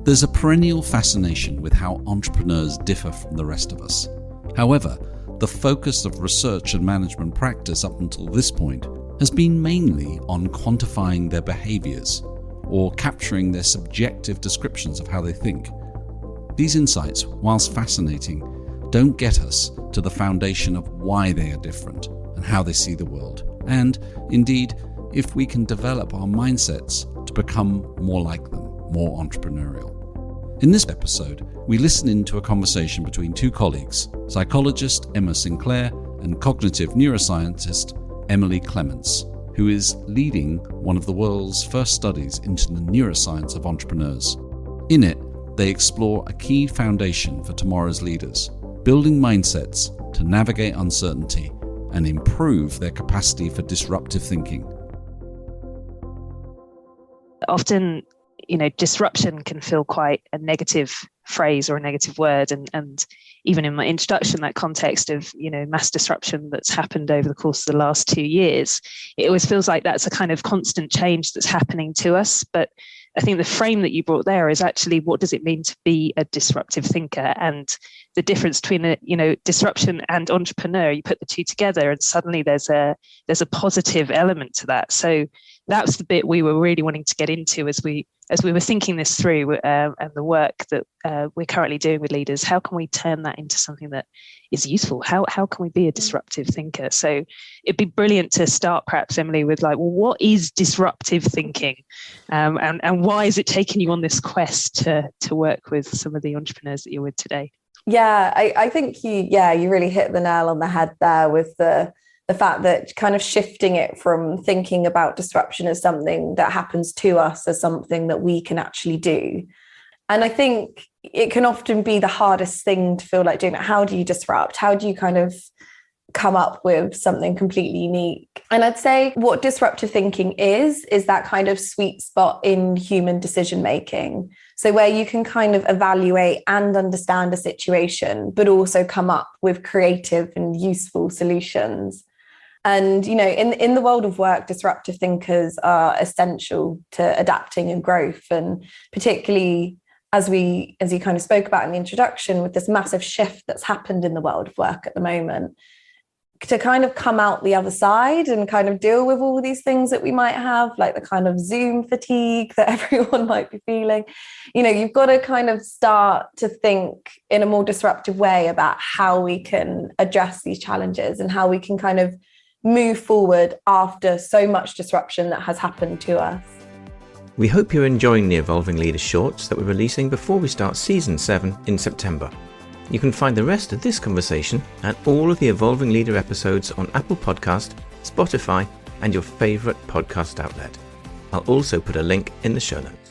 There's a perennial fascination with how entrepreneurs differ from the rest of us. However, the focus of research and management practice up until this point has been mainly on quantifying their behaviours or capturing their subjective descriptions of how they think. These insights, whilst fascinating, don't get us to the foundation of why they are different and how they see the world, and indeed, if we can develop our mindsets to become more like them, more entrepreneurial. In this episode, we listen into a conversation between two colleagues, psychologist Emma Sinclair and cognitive neuroscientist Emily Clements, who is leading one of the world's first studies into the neuroscience of entrepreneurs. In it, they explore a key foundation for tomorrow's leaders, building mindsets to navigate uncertainty and improve their capacity for disruptive thinking. Often, disruption can feel quite a negative phrase or a negative word. And even in my introduction, that context of, mass disruption that's happened over the course of the last 2 years, it always feels like that's a kind of constant change that's happening to us. But I think the frame that you brought there is actually, what does it mean to be a disruptive thinker? And the difference between disruption and entrepreneur, you put the two together and suddenly there's a positive element to that. So that's the bit we were really wanting to get into as we were thinking this through, and the work that we're currently doing with leaders. How can we turn that into something that is useful? How can we be a disruptive thinker? So it'd be brilliant to start, perhaps, Emily, with what is disruptive thinking, and why is it taking you on this quest to work with some of the entrepreneurs that you're with today? Yeah, I think you really hit the nail on the head there with the fact that kind of shifting it from thinking about disruption as something that happens to us as something that we can actually do. And I think it can often be the hardest thing to feel like doing it. How do you disrupt? How do you kind of come up with something completely unique? And I'd say what disruptive thinking is that kind of sweet spot in human decision making. So where you can kind of evaluate and understand a situation, but also come up with creative and useful solutions. And, in the world of work, disruptive thinkers are essential to adapting and growth. And particularly as you kind of spoke about in the introduction, with this massive shift that's happened in the world of work at the moment, to kind of come out the other side and kind of deal with all these things that we might have, like the kind of Zoom fatigue that everyone might be feeling. You've got to kind of start to think in a more disruptive way about how we can address these challenges and how we can kind of move forward after so much disruption that has happened to us. We hope you're enjoying the Evolving Leader shorts that we're releasing before we start Season 7 in September. You can find the rest of this conversation and all of the Evolving Leader episodes on Apple Podcast, Spotify, and your favourite podcast outlet. I'll also put a link in the show notes.